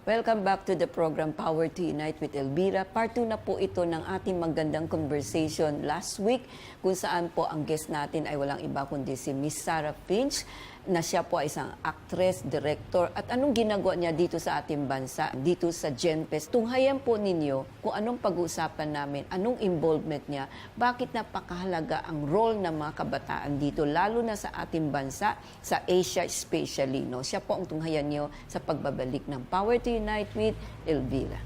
Welcome back to the program Power to Unite with Elvira. Part 2 na po ito ng ating magandang conversation last week kung saan po ang guest natin ay walang iba kundi si Miss Sarah Finch na siya po ay isang actress, director at anong ginagawa niya dito sa ating bansa, dito sa Genfest. Tunghayan po ninyo kung anong pag-uusapan namin, anong involvement niya, bakit napakahalaga ang role ng mga kabataan dito, lalo na sa ating bansa, sa Asia especially. No? Siya po ang tunghayan niyo sa pagbabalik ng Power to Unite with Elvira.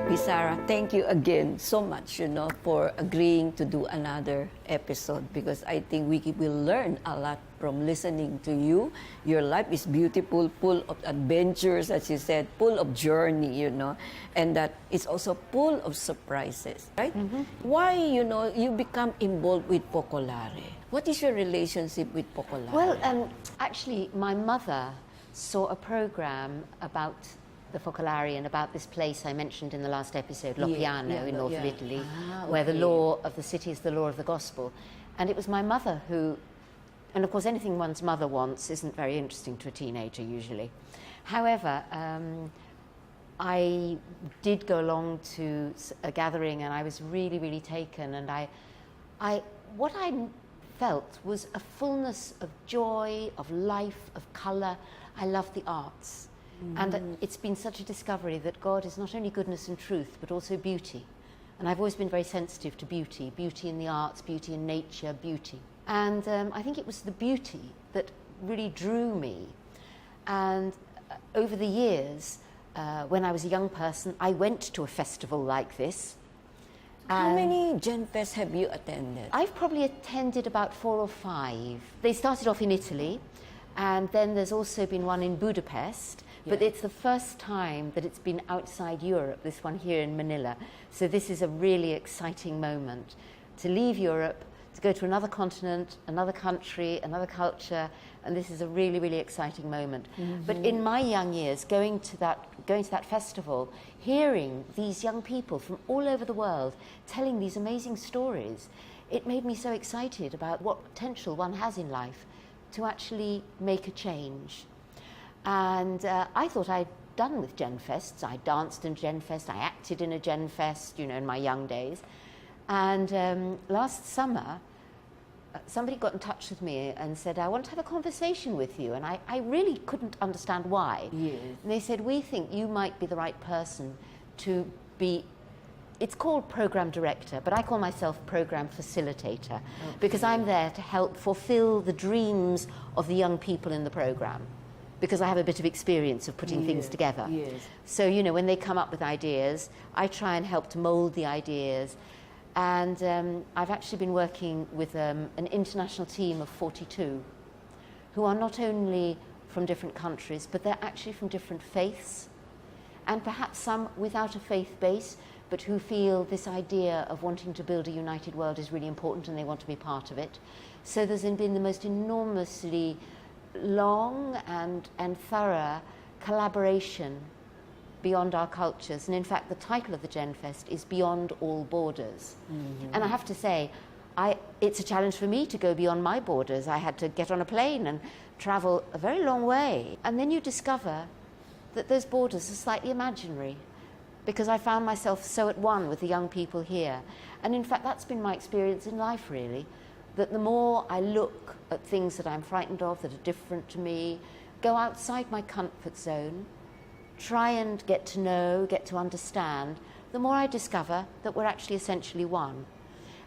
Miss Sarah, thank you again so much, for agreeing to do another episode because I think we will learn a lot from listening to you. Your life is beautiful, full of adventures, as you said, full of journey, and that it's also full of surprises, right? Mm-hmm. Why, you become involved with Focolare? What is your relationship with Focolare? Well, actually, my mother saw a program about the Focolare and about this place I mentioned in the last episode, Lopiano, in north of Italy, where the law of the city is the law of the gospel. And it was my mother who, and of course anything one's mother wants isn't very interesting to a teenager usually. However, I did go along to a gathering and I was really, really taken, and what I felt was a fullness of joy, of life, of colour. I love the arts. Mm-hmm. And it's been such a discovery that God is not only goodness and truth, but also beauty. And I've always been very sensitive to beauty, beauty in the arts, beauty in nature, beauty. And I think it was the beauty that really drew me. And over the years, when I was a young person, I went to a festival like this. How many Genfests have you attended? I've probably attended about 4 or 5. They started off in Italy, and then there's also been one in Budapest. But it's the first time that it's been outside Europe, this one here in Manila. So this is a really exciting moment to leave Europe, to go to another continent, another country, another culture, and this is a really, really exciting moment. Mm-hmm. But in my young years, going to that festival, hearing these young people from all over the world telling these amazing stories, it made me so excited about what potential one has in life to actually make a change. And I thought I'd done with Genfests. I danced in Genfest, I acted in a Genfest, in my young days. And last summer, somebody got in touch with me and said, I want to have a conversation with you. And I really couldn't understand why. Yes. And they said, we think you might be the right person to be, it's called program director, but I call myself program facilitator, because I'm there to help fulfill the dreams of the young people in the program. Because I have a bit of experience of putting things together. Yes. So, when they come up with ideas, I try and help to mould the ideas. And I've actually been working with an international team of 42 who are not only from different countries, but they're actually from different faiths, and perhaps some without a faith base, but who feel this idea of wanting to build a united world is really important and they want to be part of it. So there's been the most enormously long and thorough collaboration beyond our cultures. And in fact, the title of the Genfest is Beyond All Borders. Mm-hmm. And I have to say, it's a challenge for me to go beyond my borders. I had to get on a plane and travel a very long way. And then you discover that those borders are slightly imaginary, because I found myself so at one with the young people here. And in fact, that's been my experience in life, really. That the more I look at things that I'm frightened of, that are different to me, go outside my comfort zone, try and get to know, get to understand, the more I discover that we're actually essentially one.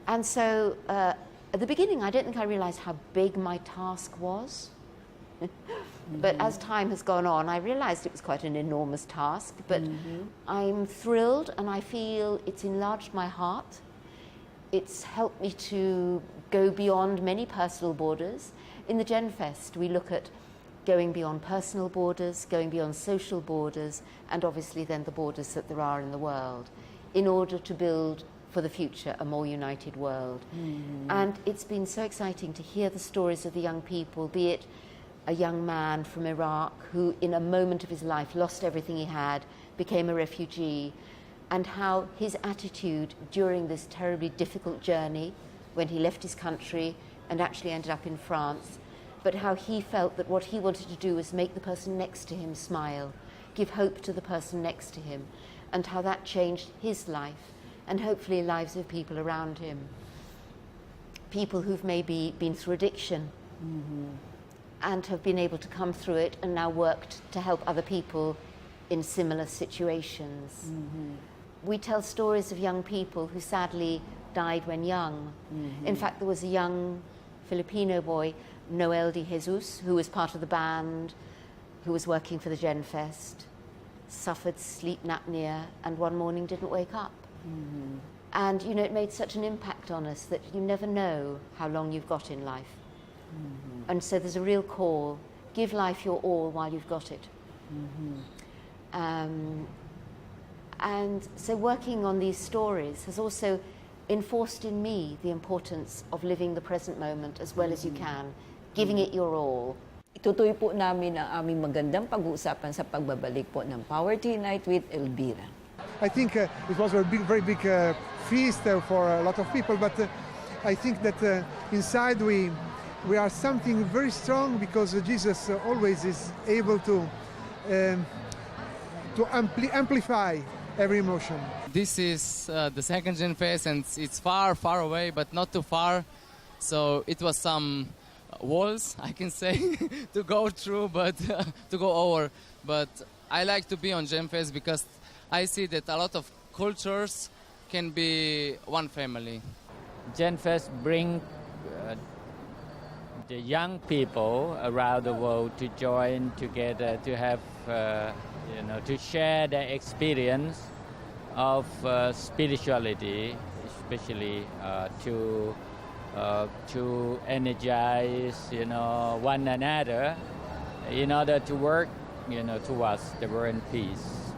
And so at the beginning, I don't think I realized how big my task was. But as time has gone on, I realized it was quite an enormous task. But I'm thrilled, and I feel it's enlarged my heart. It's helped me to go beyond many personal borders. In the Genfest, we look at going beyond personal borders, going beyond social borders, and obviously then the borders that there are in the world, in order to build for the future a more united world. And it's been so exciting to hear the stories of the young people, be it a young man from Iraq who in a moment of his life lost everything he had, became a refugee, and how his attitude during this terribly difficult journey, when he left his country and actually ended up in France, but how he felt that what he wanted to do was make the person next to him smile, give hope to the person next to him, and how that changed his life and hopefully lives of people around him. People who've maybe been through addiction and have been able to come through it and now worked to help other people in similar situations. We tell stories of young people who sadly died when young. In fact, there was a young Filipino boy, Noel de Jesus, who was part of the band, who was working for the Genfest, suffered sleep apnea, and one morning didn't wake up. And you know, it made such an impact on us that you never know how long you've got in life. And so there's a real call, give life your all while you've got it. And so working on these stories has also enforced in me the importance of living the present moment as well as you can, giving it your all. Itutuloy po namin ang aming magandang pag-uusapan sa pagbabalik po ng Power Tea Night with Elvira. I think it was a very big feast for a lot of people, but I think that inside we are something very strong because Jesus always is able to amplify every emotion. This is the second Genfest, and it's far away, but not too far. So it was some walls, I can say, to go through, but to go over. But I like to be on Genfest because I see that a lot of cultures can be one family. Genfest bring the young people around the world to join together to have, to share their experience of spirituality, especially to energize, one another in order to work, towards the world and peace.